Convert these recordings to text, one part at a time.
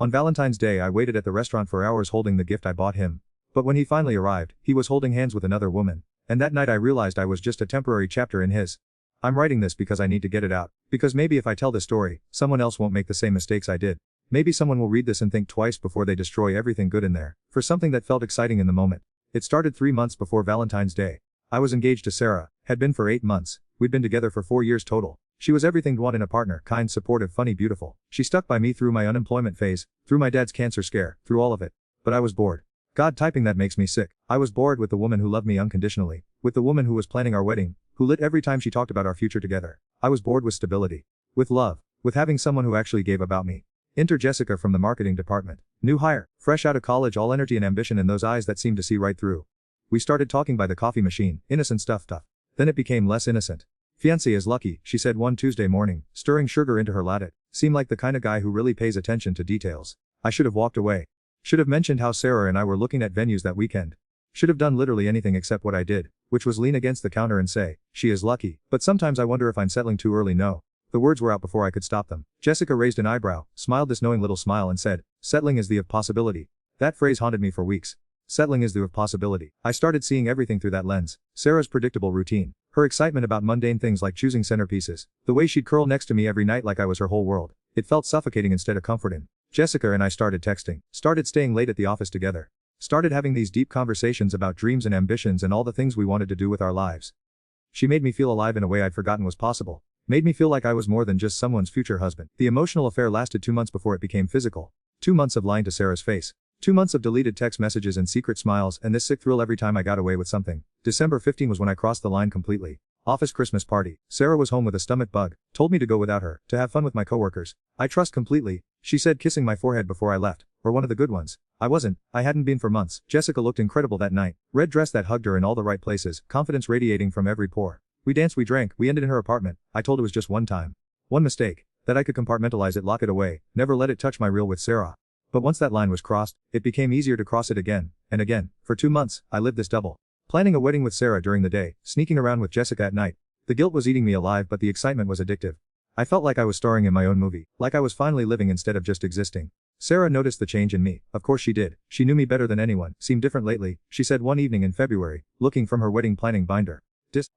On Valentine's Day I waited at the restaurant for hours holding the gift I bought him. But when he finally arrived, he was holding hands with another woman. And that night I realized I was just a temporary chapter in his. I'm writing this because I need to get it out. Because maybe if I tell this story, someone else won't make the same mistakes I did. Maybe someone will read this and think twice before they destroy everything good in there, for something that felt exciting in the moment. It started 3 months before Valentine's Day. I was engaged to Sarah, had been for 8 months, we'd been together for 4 years total. She was everything I'd want in a partner, kind, supportive, funny, beautiful. She stuck by me through my unemployment phase, through my dad's cancer scare, through all of it. But I was bored. God, typing that makes me sick. I was bored with the woman who loved me unconditionally, with the woman who was planning our wedding, who lit every time she talked about our future together. I was bored with stability, with love, with having someone who actually gave about me. Enter Jessica from the marketing department. New hire, fresh out of college, all energy and ambition in those eyes that seemed to see right through. We started talking by the coffee machine, innocent stuff. Then it became less innocent. Fiancé is lucky, she said one Tuesday morning, stirring sugar into her latte. Seemed like the kind of guy who really pays attention to details. I should have walked away. Should have mentioned how Sarah and I were looking at venues that weekend. Should have done literally anything except what I did, which was lean against the counter and say, she is lucky. But sometimes I wonder if I'm settling too early. No. The words were out before I could stop them. Jessica raised an eyebrow, smiled this knowing little smile and said, settling is the of possibility. That phrase haunted me for weeks. Settling is the of possibility. I started seeing everything through that lens. Sarah's predictable routine. Her excitement about mundane things like choosing centerpieces. The way she'd curl next to me every night like I was her whole world. It felt suffocating instead of comforting. Jessica and I started texting. Started staying late at the office together. Started having these deep conversations about dreams and ambitions and all the things we wanted to do with our lives. She made me feel alive in a way I'd forgotten was possible. Made me feel like I was more than just someone's future husband. The emotional affair lasted 2 months before it became physical. 2 months of lying to Sarah's face. 2 months of deleted text messages and secret smiles and this sick thrill every time I got away with something. December 15 was when I crossed the line completely. Office Christmas party. Sarah was home with a stomach bug. Told me to go without her, to have fun with my coworkers. I trust completely, she said, kissing my forehead before I left. Or one of the good ones. I wasn't. I hadn't been for months. Jessica looked incredible that night. Red dress that hugged her in all the right places, confidence radiating from every pore. We danced, we drank, we ended in her apartment. I told it was just one time. One mistake. That I could compartmentalize it, lock it away, never let it touch my reel with Sarah. But once that line was crossed, it became easier to cross it again, and again. For 2 months, I lived this double. Planning a wedding with Sarah during the day, sneaking around with Jessica at night. The guilt was eating me alive but the excitement was addictive. I felt like I was starring in my own movie, like I was finally living instead of just existing. Sarah noticed the change in me, of course she did. She knew me better than anyone, seemed different lately, she said one evening in February, looking from her wedding planning binder.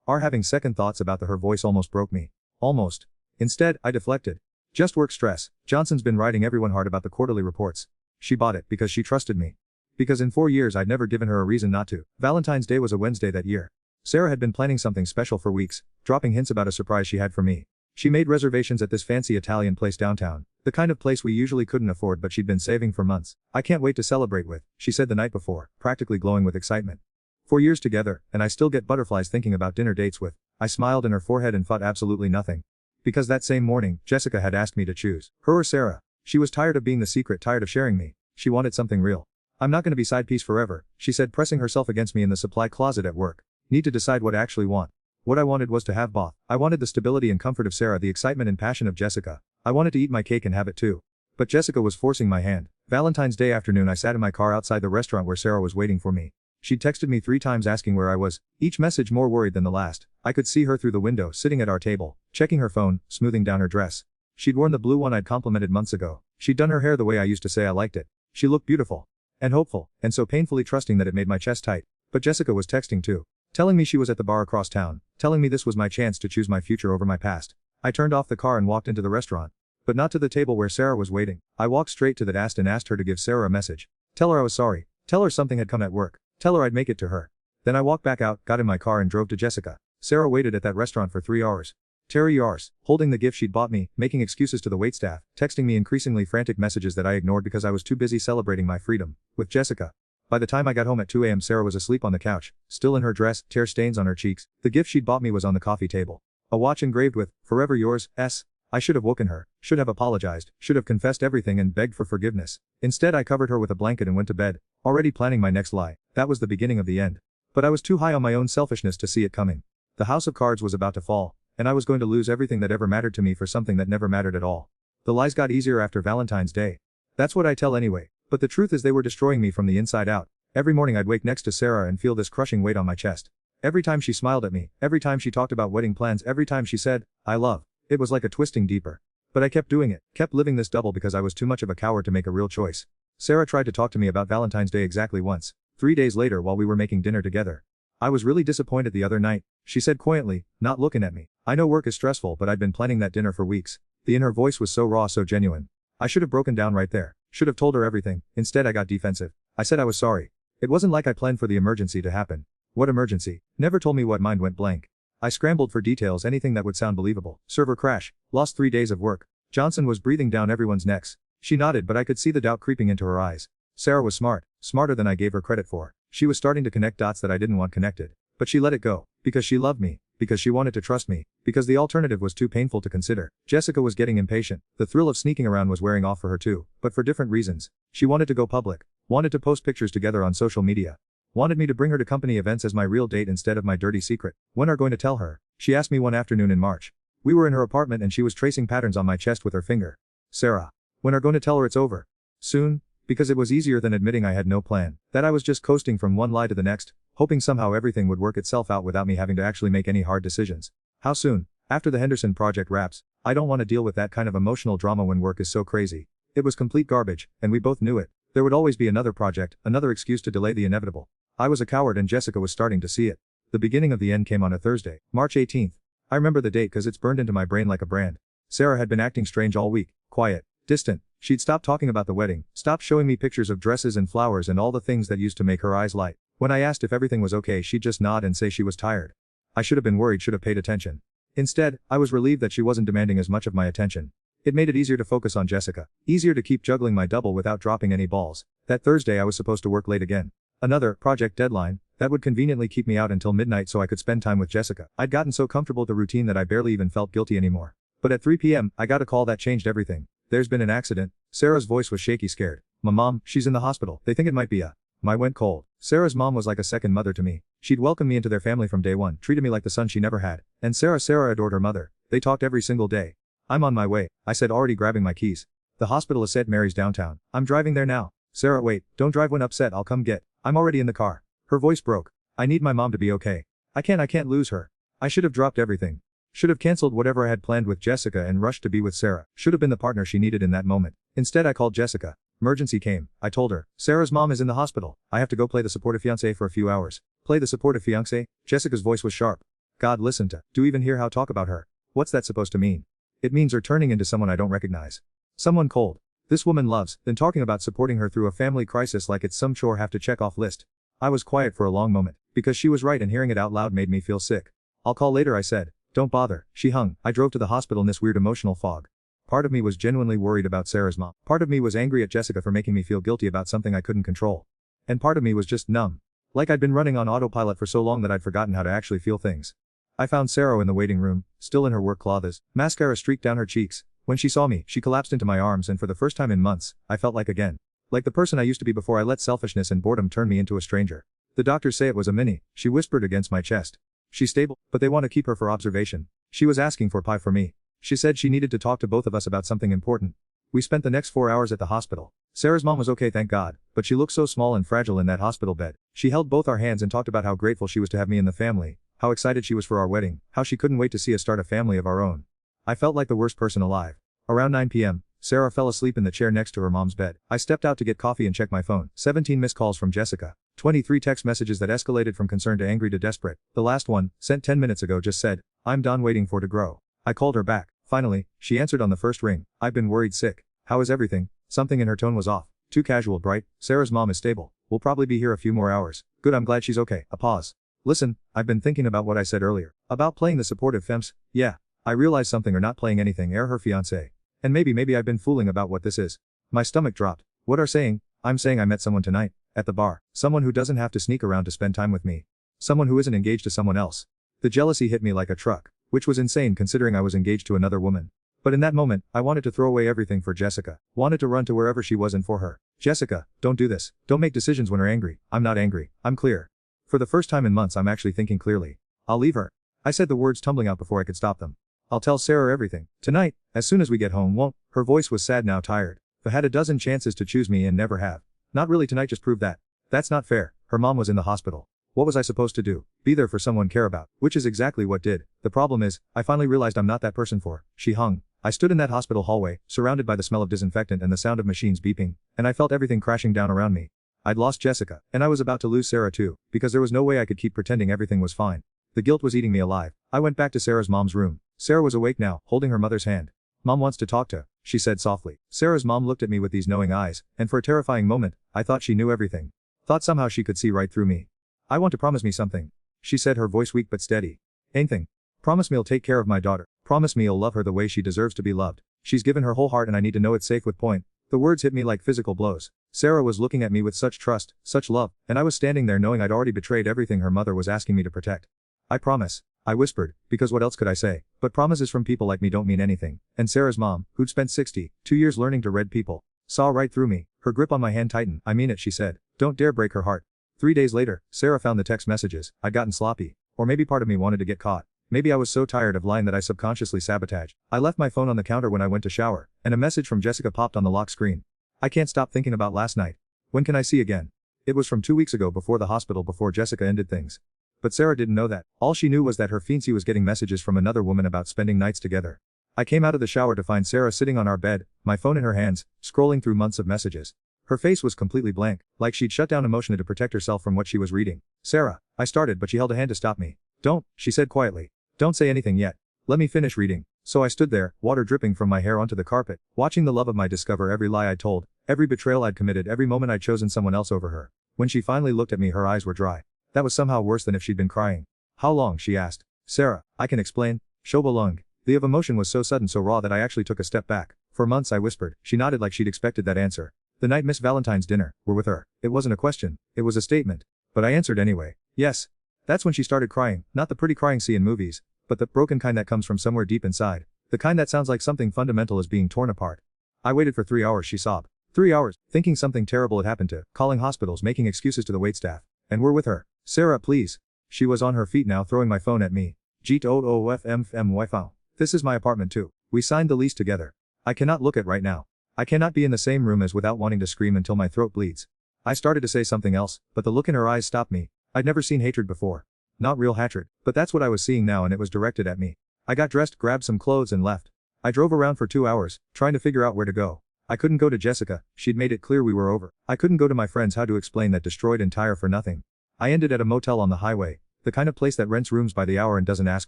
Having second thoughts about her voice almost broke me. Almost. Instead, I deflected. Just work stress. Johnson's been writing everyone hard about the quarterly reports. She bought it because she trusted me. Because in 4 years I'd never given her a reason not to. Valentine's Day was a Wednesday that year. Sarah had been planning something special for weeks, dropping hints about a surprise she had for me. She made reservations at this fancy Italian place downtown, the kind of place we usually couldn't afford but she'd been saving for months. I can't wait to celebrate with, she said the night before, practically glowing with excitement. 4 years together, and I still get butterflies thinking about dinner dates with. I smiled in her forehead and thought absolutely nothing. Because that same morning, Jessica had asked me to choose, her or Sarah. She was tired of being the secret, tired of sharing me. She wanted something real. I'm not gonna be side piece forever, she said, pressing herself against me in the supply closet at work. Need to decide what I actually want. What I wanted was to have both. I wanted the stability and comfort of Sarah, the excitement and passion of Jessica. I wanted to eat my cake and have it too. But Jessica was forcing my hand. Valentine's Day afternoon I sat in my car outside the restaurant where Sarah was waiting for me. She'd texted me 3 times asking where I was, each message more worried than the last. I could see her through the window, sitting at our table, checking her phone, smoothing down her dress. She'd worn the blue one I'd complimented months ago. She'd done her hair the way I used to say I liked it. She looked beautiful. And hopeful, and so painfully trusting that it made my chest tight. But Jessica was texting too. Telling me she was at the bar across town, telling me this was my chance to choose my future over my past. I turned off the car and walked into the restaurant. But not to the table where Sarah was waiting. I walked straight to the desk and asked her to give Sarah a message. Tell her I was sorry. Tell her something had come at work. Tell her I'd make it to her. Then I walked back out, got in my car and drove to Jessica. Sarah waited at that restaurant for 3 hours. Terry Yars, holding the gift she'd bought me, making excuses to the waitstaff, texting me increasingly frantic messages that I ignored because I was too busy celebrating my freedom with Jessica. By the time I got home at 2 a.m. Sarah was asleep on the couch, still in her dress, tear stains on her cheeks. The gift she'd bought me was on the coffee table. A watch engraved with, "Forever yours, S." I should have woken her, should have apologized, should have confessed everything and begged for forgiveness. Instead I covered her with a blanket and went to bed, already planning my next lie. That was the beginning of the end. But I was too high on my own selfishness to see it coming. The house of cards was about to fall, and I was going to lose everything that ever mattered to me for something that never mattered at all. The lies got easier after Valentine's Day. That's what I tell anyway. But the truth is they were destroying me from the inside out. Every morning I'd wake next to Sarah and feel this crushing weight on my chest. Every time she smiled at me, every time she talked about wedding plans, every time she said, "I love." It was like a twisting deeper. But I kept doing it, kept living this double because I was too much of a coward to make a real choice. Sarah tried to talk to me about Valentine's Day exactly once. 3 days later while we were making dinner together. I was really disappointed the other night, she said quietly, not looking at me. I know work is stressful, but I'd been planning that dinner for weeks. The in her voice was so raw, so genuine. I should have broken down right there. Should have told her everything. Instead I got defensive. I said I was sorry. It wasn't like I planned for the emergency to happen. What emergency? Never told me what. Mind went blank. I scrambled for details, anything that would sound believable. Server crash. Lost 3 days of work. Johnson was breathing down everyone's necks. She nodded, but I could see the doubt creeping into her eyes. Sarah was smart. Smarter than I gave her credit for. She was starting to connect dots that I didn't want connected. But she let it go. Because she loved me. Because she wanted to trust me. Because the alternative was too painful to consider. Jessica was getting impatient. The thrill of sneaking around was wearing off for her too, but for different reasons. She wanted to go public. Wanted to post pictures together on social media. Wanted me to bring her to company events as my real date instead of my dirty secret. When are going to tell her? She asked me one afternoon in March. We were in her apartment and she was tracing patterns on my chest with her finger. Sarah. When are going to tell her it's over? Soon? Because it was easier than admitting I had no plan. That I was just coasting from one lie to the next, hoping somehow everything would work itself out without me having to actually make any hard decisions. How soon? After the Henderson project wraps. I don't want to deal with that kind of emotional drama when work is so crazy. It was complete garbage, and we both knew it. There would always be another project, another excuse to delay the inevitable. I was a coward and Jessica was starting to see it. The beginning of the end came on a Thursday, March 18th. I remember the date because it's burned into my brain like a brand. Sarah had been acting strange all week, quiet, distant. She'd stopped talking about the wedding, stopped showing me pictures of dresses and flowers and all the things that used to make her eyes light. When I asked if everything was okay, she'd just nod and say she was tired. I should have been worried, should have paid attention. Instead, I was relieved that she wasn't demanding as much of my attention. It made it easier to focus on Jessica, easier to keep juggling my double without dropping any balls. That Thursday I was supposed to work late again. Another project deadline that would conveniently keep me out until midnight so I could spend time with Jessica. I'd gotten so comfortable with the routine that I barely even felt guilty anymore. But at 3 p.m., I got a call that changed everything. There's been an accident. Sarah's voice was shaky, scared. My mom, she's in the hospital. They think it might be a. My went cold. Sarah's mom was like a second mother to me. She'd welcomed me into their family from day one, treated me like the son she never had. And Sarah adored her mother. They talked every single day. I'm on my way, I said, already grabbing my keys. The hospital is St. Mary's downtown. I'm driving there now. Sarah, wait, don't drive when upset, I'll come get. I'm already in the car. Her voice broke. I need my mom to be okay. I can't lose her. I should have dropped everything. Should have cancelled whatever I had planned with Jessica and rushed to be with Sarah. Should have been the partner she needed in that moment. Instead I called Jessica. Emergency came. I told her. Sarah's mom is in the hospital. I have to go play the supportive fiancé for a few hours. Play the supportive fiancé? Jessica's voice was sharp. God, listen to. Do you even hear how talk about her? What's that supposed to mean? It means her turning into someone I don't recognize. Someone cold. This woman loves, then talking about supporting her through a family crisis like it's some chore have to check off list. I was quiet for a long moment, because she was right and hearing it out loud made me feel sick. I'll call later, I said. Don't bother. She hung. I drove to the hospital in this weird emotional fog. Part of me was genuinely worried about Sarah's mom. Part of me was angry at Jessica for making me feel guilty about something I couldn't control. And part of me was just numb. Like I'd been running on autopilot for so long that I'd forgotten how to actually feel things. I found Sarah in the waiting room, still in her work clothes, mascara streaked down her cheeks. When she saw me, she collapsed into my arms and for the first time in months, I felt like again. Like the person I used to be before I let selfishness and boredom turn me into a stranger. The doctors say it was a mini, she whispered against my chest. She's stable, but they want to keep her for observation. She was asking for pie for me. She said she needed to talk to both of us about something important. We spent the next 4 hours at the hospital. Sarah's mom was okay, thank God, but she looked so small and fragile in that hospital bed. She held both our hands and talked about how grateful she was to have me in the family, how excited she was for our wedding, how she couldn't wait to see us start a family of our own. I felt like the worst person alive. Around 9 p.m., Sarah fell asleep in the chair next to her mom's bed. I stepped out to get coffee and check my phone. 17 missed calls from Jessica. 23 text messages that escalated from concerned to angry to desperate. The last one, sent 10 minutes ago, just said, I'm done waiting for to grow. I called her back. Finally, she answered on the first ring. I've been worried sick. How is everything? Something in her tone was off. Too casual, bright. Sarah's mom is stable. We'll probably be here a few more hours. Good, I'm glad she's okay. A pause. Listen, I've been thinking about what I said earlier. About playing the supportive femmes. Yeah. I realized something or not playing anything her fiancé. And maybe I've been fooling about what this is. My stomach dropped. What are saying? I'm saying I met someone tonight. At the bar. Someone who doesn't have to sneak around to spend time with me. Someone who isn't engaged to someone else. The jealousy hit me like a truck. Which was insane considering I was engaged to another woman. But in that moment, I wanted to throw away everything for Jessica. Wanted to run to wherever she was and for her. Jessica, don't do this. Don't make decisions when you're angry. I'm not angry. I'm clear. For the first time in months I'm actually thinking clearly. I'll leave her. I said the words tumbling out before I could stop them. I'll tell Sarah everything. Tonight, as soon as we get home, won't. Her voice was sad now, tired. I've had a dozen chances to choose me and never have. Not really tonight, just prove that. That's not fair. Her mom was in the hospital. What was I supposed to do? Be there for someone care about, which is exactly what did. The problem is, I finally realized I'm not that person for. She hung. I stood in that hospital hallway, surrounded by the smell of disinfectant and the sound of machines beeping, and I felt everything crashing down around me. I'd lost Jessica, and I was about to lose Sarah too, because there was no way I could keep pretending everything was fine. The guilt was eating me alive. I went back to Sarah's mom's room. Sarah was awake now, holding her mother's hand. "Mom wants to talk to," she said softly. Sarah's mom looked at me with these knowing eyes, and for a terrifying moment, I thought she knew everything. Thought somehow she could see right through me. "I want to promise me something," she said, her voice weak but steady. "Anything. Promise me you'll take care of my daughter. Promise me you'll love her the way she deserves to be loved. She's given her whole heart and I need to know it's safe with point." The words hit me like physical blows. Sarah was looking at me with such trust, such love, and I was standing there knowing I'd already betrayed everything her mother was asking me to protect. "I promise," I whispered, because what else could I say? But promises from people like me don't mean anything. And Sarah's mom, who'd spent 62 years learning to read people, saw right through me. Her grip on my hand tightened. "I mean it," she said. "Don't dare break her heart." 3 days later, Sarah found the text messages. I'd gotten sloppy. Or maybe part of me wanted to get caught. Maybe I was so tired of lying that I subconsciously sabotaged. I left my phone on the counter when I went to shower, and a message from Jessica popped on the lock screen. "I can't stop thinking about last night. When can I see again?" It was from 2 weeks ago, before the hospital, before Jessica ended things. But Sarah didn't know that. All she knew was that her fiancé was getting messages from another woman about spending nights together. I came out of the shower to find Sarah sitting on our bed, my phone in her hands, scrolling through months of messages. Her face was completely blank, like she'd shut down emotionally to protect herself from what she was reading. "Sarah," I started, but she held a hand to stop me. "Don't," she said quietly. "Don't say anything yet. Let me finish reading." So I stood there, water dripping from my hair onto the carpet, watching the love of mine discover every lie I'd told, every betrayal I'd committed, every moment I'd chosen someone else over her. When she finally looked at me, her eyes were dry. That was somehow worse than if she'd been crying. "How long?" she asked. "Sarah, I can explain." "Shobalung." The of emotion was so sudden, so raw that I actually took a step back. "For months," I whispered. She nodded like she'd expected that answer. "The night Miss Valentine's dinner, were with her." It wasn't a question. It was a statement. But I answered anyway. "Yes." That's when she started crying, not the pretty crying see in movies, but the broken kind that comes from somewhere deep inside. The kind that sounds like something fundamental is being torn apart. "I waited for 3 hours," she sobbed. 3 hours, thinking something terrible had happened to, calling hospitals, making excuses to the waitstaff. And we're with her. "Sarah, please." She was on her feet now, throwing my phone at me. "GTOOFM This is my apartment too. We signed the lease together. I cannot look at right now. I cannot be in the same room as without wanting to scream until my throat bleeds." I started to say something else, but the look in her eyes stopped me. I'd never seen hatred before. Not real hatred, but that's what I was seeing now, and it was directed at me. I got dressed, grabbed some clothes and left. I drove around for 2 hours, trying to figure out where to go. I couldn't go to Jessica, she'd made it clear we were over. I couldn't go to my friends, how to explain that destroyed and tire for nothing. I ended at a motel on the highway, the kind of place that rents rooms by the hour and doesn't ask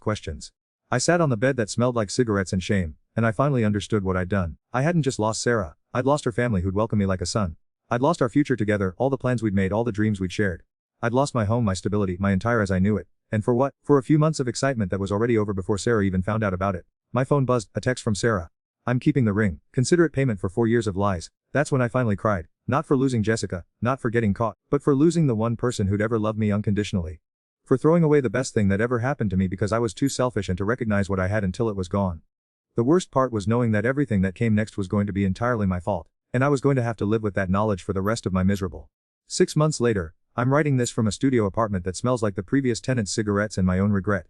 questions. I sat on the bed that smelled like cigarettes and shame, and I finally understood what I'd done. I hadn't just lost Sarah, I'd lost her family who'd welcome me like a son. I'd lost our future together, all the plans we'd made, all the dreams we'd shared. I'd lost my home, my stability, my entire as I knew it. And for what? For a few months of excitement that was already over before Sarah even found out about it. My phone buzzed, a text from Sarah. "I'm keeping the ring. Consider it payment for 4 years of lies." That's when I finally cried. Not for losing Jessica, not for getting caught, but for losing the one person who'd ever loved me unconditionally. For throwing away the best thing that ever happened to me because I was too selfish and to recognize what I had until it was gone. The worst part was knowing that everything that came next was going to be entirely my fault, and I was going to have to live with that knowledge for the rest of my miserable. 6 months later, I'm writing this from a studio apartment that smells like the previous tenant's cigarettes and my own regret.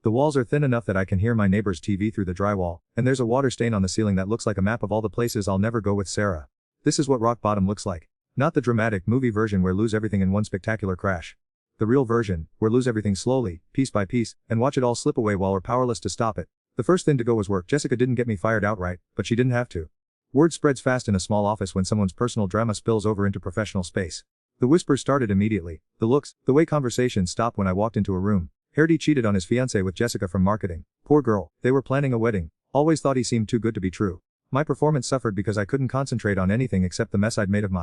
The walls are thin enough that I can hear my neighbor's TV through the drywall, and there's a water stain on the ceiling that looks like a map of all the places I'll never go with Sarah. This is what rock bottom looks like. Not the dramatic movie version where lose everything in one spectacular crash. The real version, where lose everything slowly, piece by piece, and watch it all slip away while we're powerless to stop it. The first thing to go was work. Jessica didn't get me fired outright, but she didn't have to. Word spreads fast in a small office when someone's personal drama spills over into professional space. The whispers started immediately, the looks, the way conversations stopped when I walked into a room. Hardy cheated on his fiancée with Jessica from marketing. Poor girl, they were planning a wedding. Always thought he seemed too good to be true. My performance suffered because I couldn't concentrate on anything except the mess I'd made of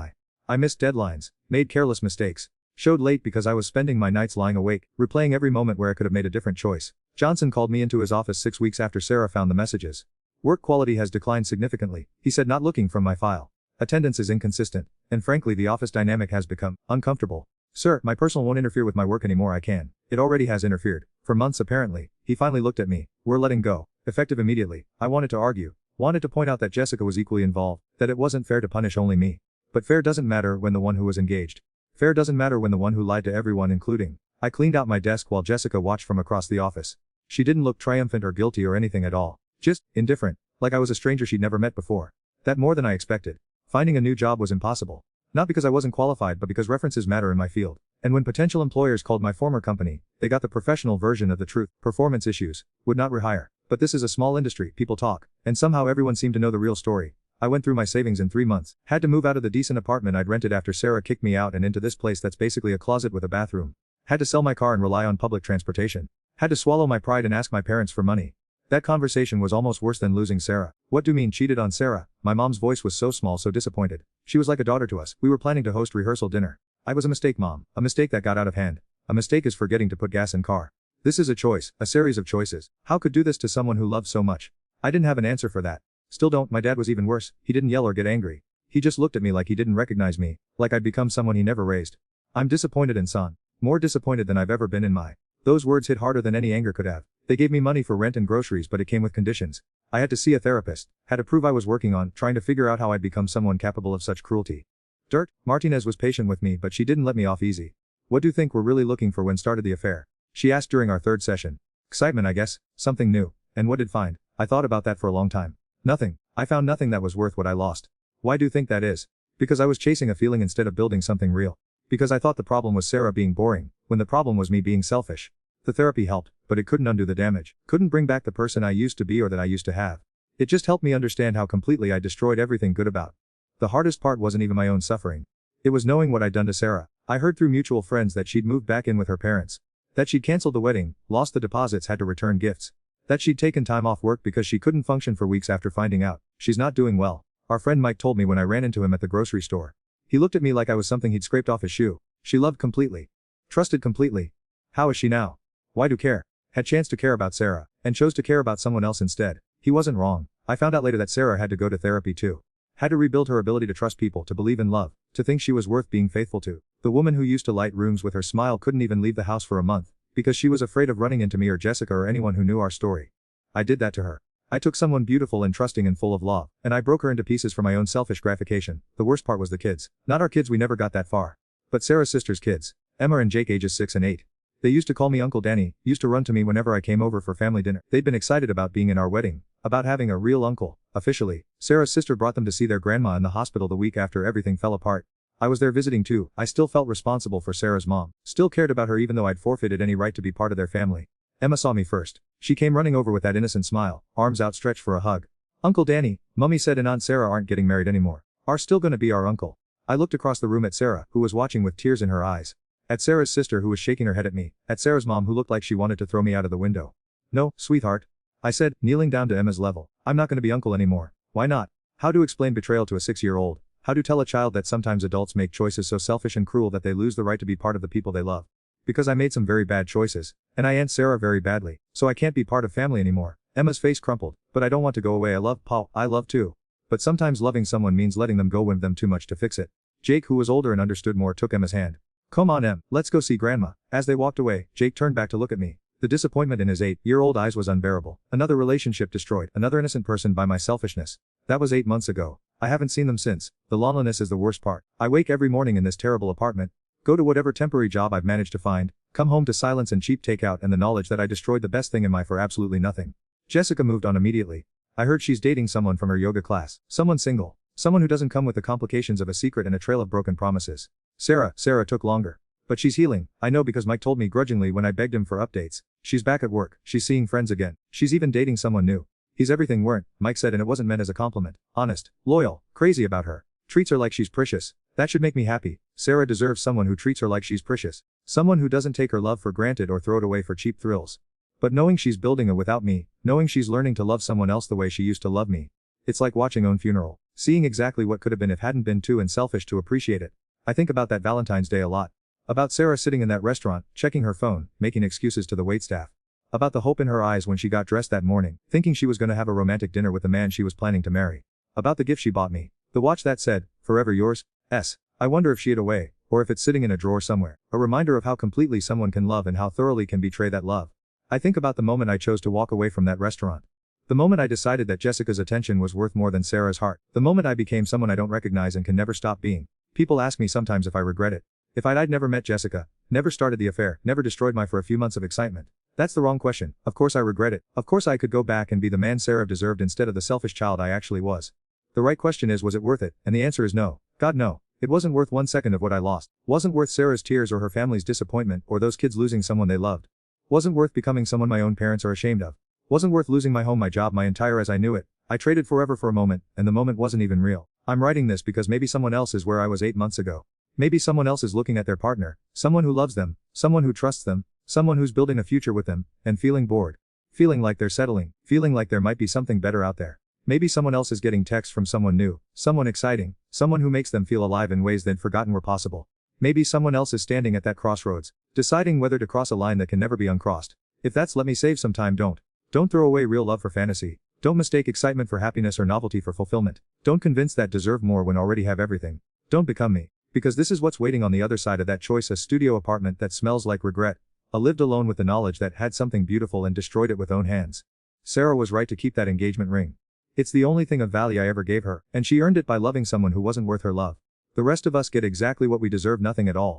I missed deadlines, made careless mistakes, showed late because I was spending my nights lying awake, replaying every moment where I could have made a different choice. Johnson called me into his office 6 weeks after Sarah found the messages. "Work quality has declined significantly," he said, not looking from my file. "Attendance is inconsistent, and frankly the office dynamic has become uncomfortable. Sir, my personal won't interfere with my work anymore. I can. It already has interfered. For months apparently." He finally looked at me. "We're letting go. Effective immediately." I wanted to argue. Wanted to point out that Jessica was equally involved, that it wasn't fair to punish only me. But fair doesn't matter when the one who was engaged. Fair doesn't matter when the one who lied to everyone, including. I cleaned out my desk while Jessica watched from across the office. She didn't look triumphant or guilty or anything at all. Just indifferent, like I was a stranger she'd never met before. That more than I expected. Finding a new job was impossible. Not because I wasn't qualified, but because references matter in my field. And when potential employers called my former company, they got the professional version of the truth. Performance issues. Would not rehire. But this is a small industry, people talk, and somehow everyone seemed to know the real story. I went through my savings in 3 months, had to move out of the decent apartment I'd rented after Sarah kicked me out and into this place that's basically a closet with a bathroom. Had to sell my car and rely on public transportation. Had to swallow my pride and ask my parents for money. That conversation was almost worse than losing Sarah. What do you mean cheated on Sarah? My mom's voice was so small, so disappointed. She was like a daughter to us. We were planning to host rehearsal dinner. I was a mistake, Mom. A mistake that got out of hand. A mistake is forgetting to put gas in car. This is a choice, a series of choices. How could do this to someone who loved so much? I didn't have an answer for that. Still don't. My dad was even worse. He didn't yell or get angry. He just looked at me like he didn't recognize me, like I'd become someone he never raised. I'm disappointed in son. More disappointed than I've ever been in my. Those words hit harder than any anger could have. They gave me money for rent and groceries, but it came with conditions. I had to see a therapist, had to prove I was working on, trying to figure out how I'd become someone capable of such cruelty. Dirt. Martinez was patient with me, but she didn't let me off easy. What do you think we're really looking for when started the affair? She asked during our 3rd session. Excitement, I guess. Something new. And what did find? I thought about that for a long time. Nothing. I found nothing that was worth what I lost. Why do you think that is? Because I was chasing a feeling instead of building something real. Because I thought the problem was Sarah being boring, when the problem was me being selfish. The therapy helped, but it couldn't undo the damage. Couldn't bring back the person I used to be or that I used to have. It just helped me understand how completely I destroyed everything good about. The hardest part wasn't even my own suffering. It was knowing what I'd done to Sarah. I heard through mutual friends that she'd moved back in with her parents. That she'd canceled the wedding, lost the deposits, had to return gifts. That she'd taken time off work because she couldn't function for weeks after finding out. She's not doing well. Our friend Mike told me when I ran into him at the grocery store. He looked at me like I was something he'd scraped off his shoe. She loved completely. Trusted completely. How is she now? Why do care? Had chance to care about Sarah, and chose to care about someone else instead. He wasn't wrong. I found out later that Sarah had to go to therapy too. Had to rebuild her ability to trust people, to believe in love, to think she was worth being faithful to. The woman who used to light rooms with her smile couldn't even leave the house for a month, because she was afraid of running into me or Jessica or anyone who knew our story. I did that to her. I took someone beautiful and trusting and full of love, and I broke her into pieces for my own selfish gratification. The worst part was the kids. Not our kids, we never got that far. But Sarah's sister's kids. Emma and Jake, ages 6 and 8. They used to call me Uncle Danny, used to run to me whenever I came over for family dinner. They'd been excited about being in our wedding, about having a real uncle. Officially, Sarah's sister brought them to see their grandma in the hospital the week after everything fell apart. I was there visiting too. I still felt responsible for Sarah's mom. Still cared about her even though I'd forfeited any right to be part of their family. Emma saw me first. She came running over with that innocent smile, arms outstretched for a hug. Uncle Danny, Mummy said, and Aunt Sarah aren't getting married anymore. Are still gonna be our uncle. I looked across the room at Sarah, who was watching with tears in her eyes. At Sarah's sister, who was shaking her head at me. At Sarah's mom, who looked like she wanted to throw me out of the window. No, sweetheart. I said, kneeling down to Emma's level. I'm not gonna be uncle anymore. Why not? How to explain betrayal to a 6-year-old? How to tell a child that sometimes adults make choices so selfish and cruel that they lose the right to be part of the people they love? Because I made some very bad choices, and I Aunt Sarah very badly, so I can't be part of family anymore. Emma's face crumpled. But I don't want to go away. I love Pa. I love too. But sometimes loving someone means letting them go when them too much to fix it. Jake, who was older and understood more, took Emma's hand. Come on, Em, let's go see Grandma. As they walked away, Jake turned back to look at me. The disappointment in his 8-year-old eyes was unbearable. Another relationship destroyed, another innocent person by my selfishness. That was 8 months ago. I haven't seen them since. The loneliness is the worst part. I wake every morning in this terrible apartment, go to whatever temporary job I've managed to find, come home to silence and cheap takeout and the knowledge that I destroyed the best thing in my for absolutely nothing. Jessica moved on immediately. I heard she's dating someone from her yoga class. Someone single. Someone who doesn't come with the complications of a secret and a trail of broken promises. Sarah took longer. But she's healing. I know because Mike told me grudgingly when I begged him for updates. She's back at work. She's seeing friends again. She's even dating someone new. He's everything weren't, Mike said, and it wasn't meant as a compliment. Honest, loyal, crazy about her. Treats her like she's precious. That should make me happy. Sarah deserves someone who treats her like she's precious. Someone who doesn't take her love for granted or throw it away for cheap thrills. But knowing she's building a without me, knowing she's learning to love someone else the way she used to love me. It's like watching own funeral. Seeing exactly what could have been if hadn't been too and selfish to appreciate it. I think about that Valentine's Day a lot. About Sarah sitting in that restaurant, checking her phone, making excuses to the waitstaff. About the hope in her eyes when she got dressed that morning, thinking she was gonna have a romantic dinner with the man she was planning to marry. About the gift she bought me. The watch that said, "Forever yours." I wonder if she hid away, or if it's sitting in a drawer somewhere. A reminder of how completely someone can love and how thoroughly can betray that love. I think about the moment I chose to walk away from that restaurant. The moment I decided that Jessica's attention was worth more than Sarah's heart. The moment I became someone I don't recognize and can never stop being. People ask me sometimes if I regret it. If I'd never met Jessica, never started the affair, never destroyed my for a few months of excitement. That's the wrong question. Of course I regret it. Of course I could go back and be the man Sarah deserved instead of the selfish child I actually was. The right question is, was it worth it? And the answer is no. God, no. It wasn't worth 1 second of what I lost. Wasn't worth Sarah's tears or her family's disappointment or those kids losing someone they loved. Wasn't worth becoming someone my own parents are ashamed of. Wasn't worth losing my home, my job, my entire as I knew it. I traded forever for a moment, and the moment wasn't even real. I'm writing this because maybe someone else is where I was 8 months ago. Maybe someone else is looking at their partner, someone who loves them, someone who trusts them, someone who's building a future with them, and feeling bored. Feeling like they're settling, feeling like there might be something better out there. Maybe someone else is getting texts from someone new, someone exciting, someone who makes them feel alive in ways they'd forgotten were possible. Maybe someone else is standing at that crossroads, deciding whether to cross a line that can never be uncrossed. If that's let me save some time, don't. Don't throw away real love for fantasy. Don't mistake excitement for happiness or novelty for fulfillment. Don't convince that deserve more when already have everything. Don't become me. Because this is what's waiting on the other side of that choice: a studio apartment that smells like regret. I lived alone with the knowledge that had something beautiful and destroyed it with own hands. Sarah was right to keep that engagement ring. It's the only thing of value I ever gave her, and she earned it by loving someone who wasn't worth her love. The rest of us get exactly what we deserve: nothing at all.